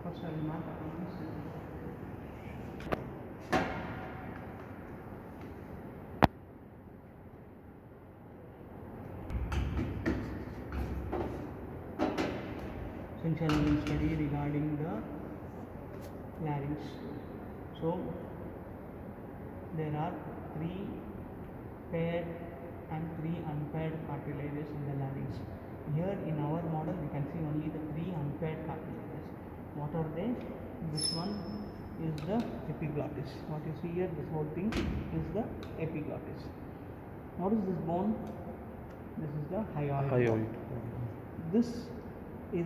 First I will mark upon this. Essentially we will study regarding the larynx. So there are 3 paired and 3 unpaired cartilages in the larynx. Here in our model we can see only the 3 unpaired cartilages. What are they? This one is the epiglottis. What you see here, this whole thing is the epiglottis. What is this bone? This is the hyoid. Hyoid. This is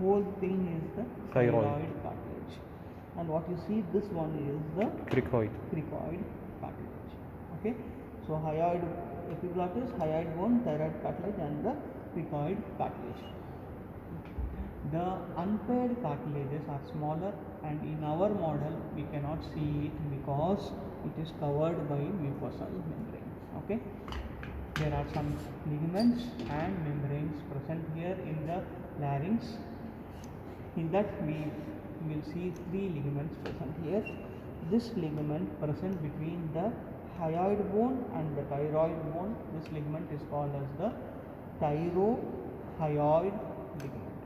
whole thing is the thyroid cartilage. And what you see, this one is the Cricoid. cricoid cartilage. Okay, so hyoid epiglottis, hyoid bone, thyroid cartilage, and the cricoid cartilage. The unpaired cartilages are smaller, and in our model we cannot see it because it is covered by mucosal membrane. Okay, there are some ligaments and membranes present here in the larynx. In that we will see 3 ligaments present here. This ligament present between the hyoid bone and the thyroid bone, this ligament is called as the thyrohyoid ligament.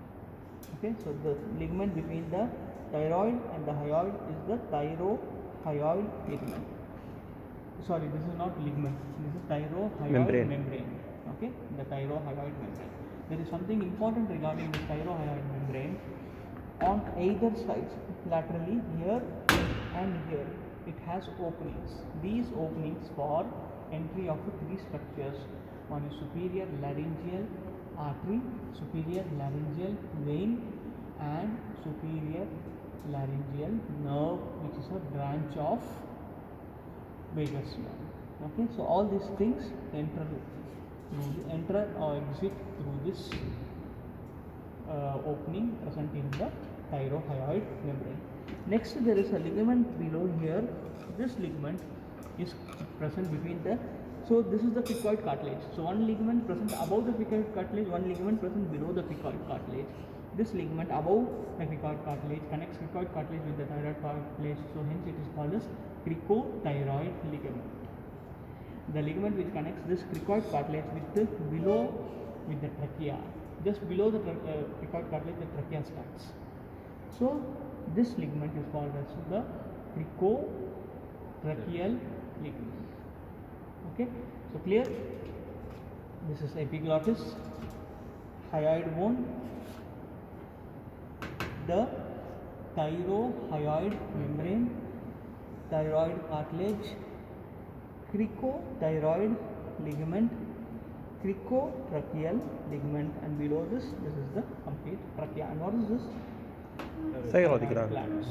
Okay, so the ligament between the thyroid and the hyoid is the thyrohyoid ligament. Sorry, this is not ligament, this is thyrohyoid membrane. Okay, the thyrohyoid membrane. There is something important regarding the thyrohyoid membrane. On either sides, laterally, here and here, it has openings. These openings for entry of 3 structures. One is superior laryngeal artery, superior laryngeal vein, and superior laryngeal nerve, which is a branch of vagus nerve. Okay, so all these things enter or exit through this opening present in the thyrohyoid membrane. Next, there is a ligament below here. This ligament is present between the, so this is the cricoid cartilage. So one ligament present above the cricoid cartilage, one ligament present below the cricoid cartilage. This ligament above the cricoid cartilage connects cricoid cartilage with the thyroid cartilage, so hence it is called as cricothyroid ligament. The ligament which connects this cricoid cartilage with the below with the trachea, just below the cricoid cartilage the trachea starts. So this ligament is called as the cricotracheal ligament. Okay, so clear? This is epiglottis, hyoid bone, the thyrohyoid membrane, thyroid cartilage, cricothyroid ligament, cricotracheal ligament, and below this is the complete trachea. And what is this? Thyroid gland.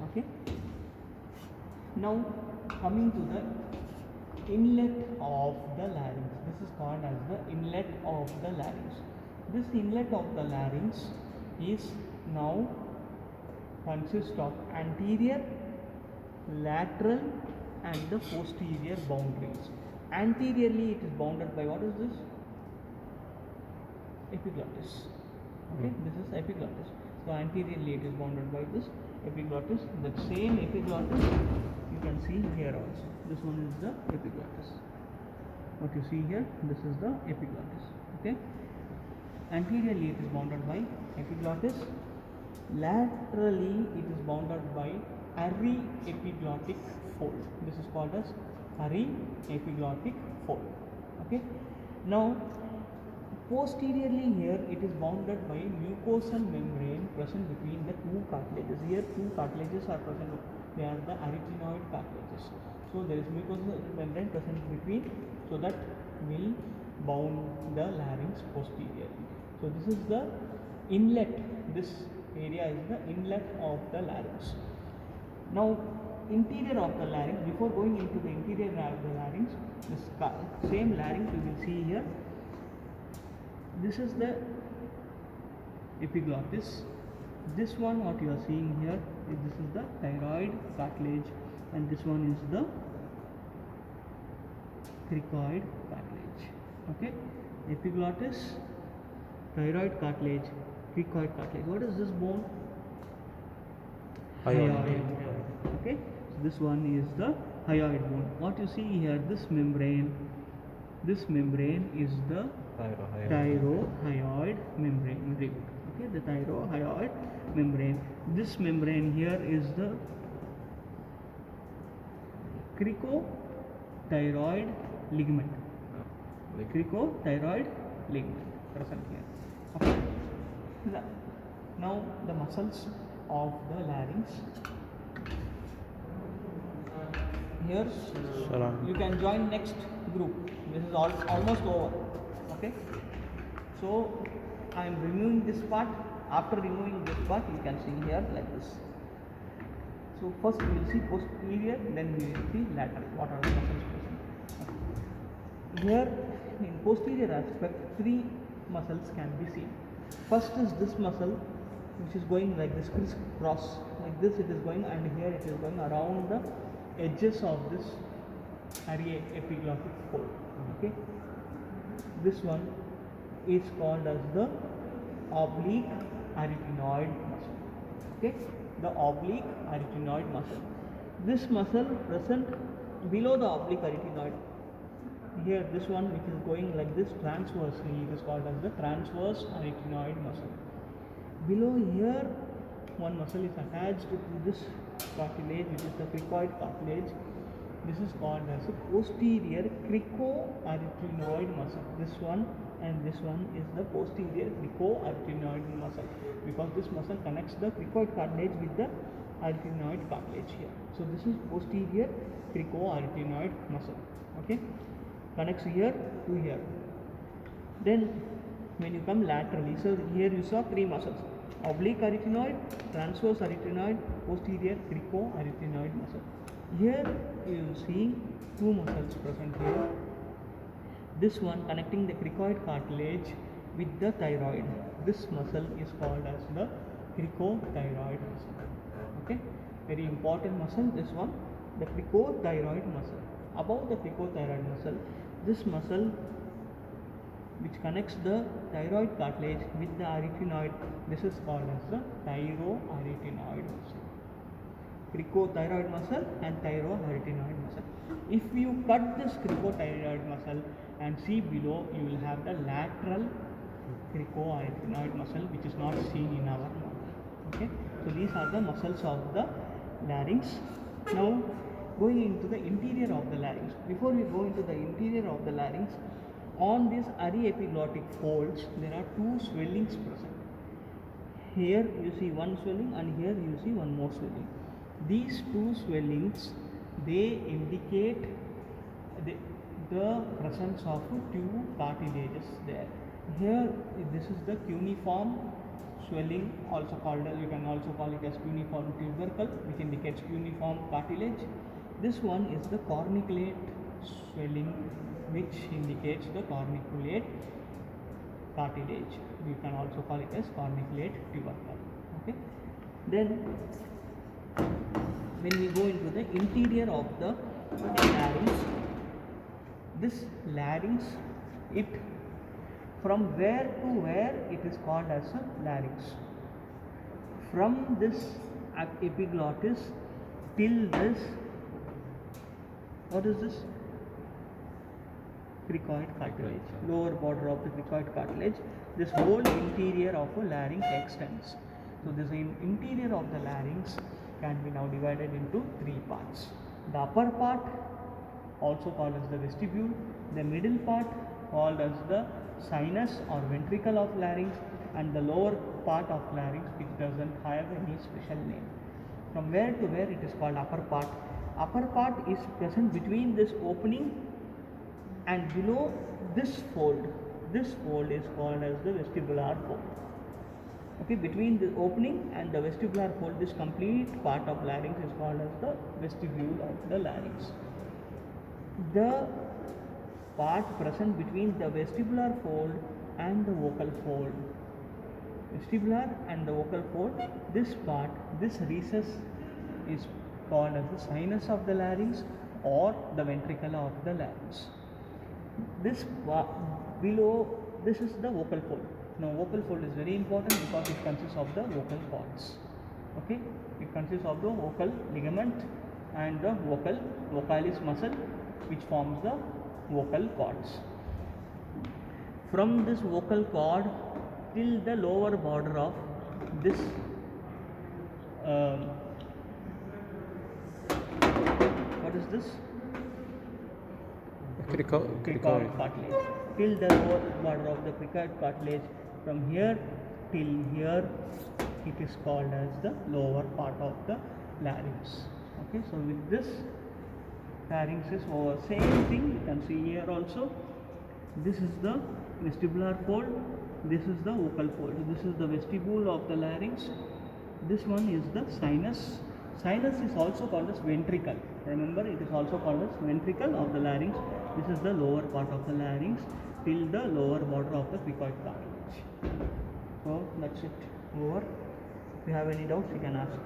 Okay. Now coming to the inlet of the larynx. This is called as the inlet of the larynx. This inlet of the larynx is now consists of anterior, lateral, and the posterior boundaries. Anteriorly it is bounded by, what is this? Epiglottis. Okay, this is epiglottis. So anteriorly it is bounded by this epiglottis. The same epiglottis you can see here also. This one is the epiglottis. What you see here, this is the epiglottis. Okay, anteriorly it is bounded by epiglottis. Laterally it is bounded by aryepiglottic fold. This is called as aryepiglottic fold. Okay, now posteriorly here it is bounded by mucosal membrane present between the 2 cartilages. Here 2 cartilages are present, they are the arytenoid cartilages. So there is mucosal membrane present between, so that will bound the larynx posteriorly. So this is the inlet, this area is the inlet of the larynx. Now interior of the larynx, before going into the interior of the larynx, this same larynx you will see here. This is the epiglottis. This one what you are seeing here is, this is the thyroid cartilage, and this one is the cricoid cartilage. Okay, epiglottis, thyroid cartilage, cricoid cartilage. What is this bone? Hyoid. Okay, so this one is the hyoid bone. What you see here, this membrane is the thyrohyoid membrane. Very good. Okay, the thyrohyoid membrane. This membrane here is the cricothyroid ligament. Cricothyroid ligament present here. Okay. Now the muscles of the larynx. Here you can join next group. This is almost over. Okay. So I am removing this part. After removing this part, you can see here like this. So first we will see posterior, then we will see lateral. What are the muscles present? Here in posterior aspect, three muscles can be seen. First is this muscle, which is going like this crisscross, like this it is going, and here it is going around the edges of this epiglottic fold. Okay, this one is called as the oblique arytenoid muscle. Okay, the oblique arytenoid muscle. This muscle present below the oblique arytenoid. Here, this one which is going like this transversely, it is called as the transverse arytenoid muscle. Below here, one muscle is attached to this cartilage, which is the cricoid cartilage. This is called as a posterior cricoarytenoid muscle. This one and this one is the posterior cricoarytenoid muscle, because this muscle connects the cricoid cartilage with the arytenoid cartilage here. So this is posterior cricoarytenoid muscle. Okay, connects here to here. Then when you come laterally, so here you saw three muscles: oblique arytenoid, transverse arytenoid, posterior cricoarytenoid muscle. Here you see two muscles present here. This one connecting the cricoid cartilage with the thyroid. This muscle is called as the cricothyroid muscle. Okay, very important muscle, this one, the cricothyroid muscle. Above the cricothyroid muscle, this muscle which connects the thyroid cartilage with the arytenoid, this is called as the thyroarytenoid muscle. Cricothyroid muscle and thyroarytenoid muscle. If you cut this cricothyroid muscle and see below, you will have the lateral cricoarytenoid muscle, which is not seen in our mouth. Okay, so these are the muscles of the larynx. Now going into the interior of the larynx. Before we go into the interior of the larynx, on these aryepiglottic folds there are two swellings present. Here you see one swelling and here you see one more swelling. These two swellings, they indicate the presence of two cartilages there. Here this is the cuneiform swelling, also called, you can also call it as cuneiform tubercle, which indicates cuneiform cartilage. This one is the corniculate swelling, which indicates the corniculate cartilage. You can also call it as corniculate tubercle. Okay. Then when we go into the interior of the larynx, this larynx, it from where to where it is called as a larynx. From this epiglottis till this, what is this? Cricoid cartilage, lower border of the cricoid cartilage. This whole interior of a larynx extends. So this interior of the larynx can be now divided into three parts. The upper part, also called as the vestibule, the middle part called as the sinus or ventricle of larynx, and the lower part of larynx, which doesn't have any special name. From where to where it is called upper part. Upper part is present between this opening and below this fold. This fold is called as the vestibular fold. Okay, between the opening and the vestibular fold, this complete part of larynx is called as the vestibule of the larynx. The part present between the vestibular fold and the vocal fold, vestibular and the vocal fold, this part, this recess is called as the sinus of the larynx or the ventricle of the larynx. This below, this is the vocal fold. Now vocal fold is very important because it consists of the vocal cords. Okay, it consists of the vocal ligament and the vocalis muscle, which forms the vocal cords. From this vocal cord till the lower border of this what is this? Cricoid cartilage. Till the lower border of the cricoid cartilage, from here till here, it is called as the lower part of the larynx. Okay, so with this, larynx is over. Same thing you can see here also. This is the vestibular fold. This is the vocal fold. This is the vestibule of the larynx. This one is the sinus. Sinus is also called as ventricle. Remember, it is also called as ventricle of the larynx. This is the lower part of the larynx till the lower border of the cricoid cartilage. So that's it. Over. If you have any doubts, you can ask.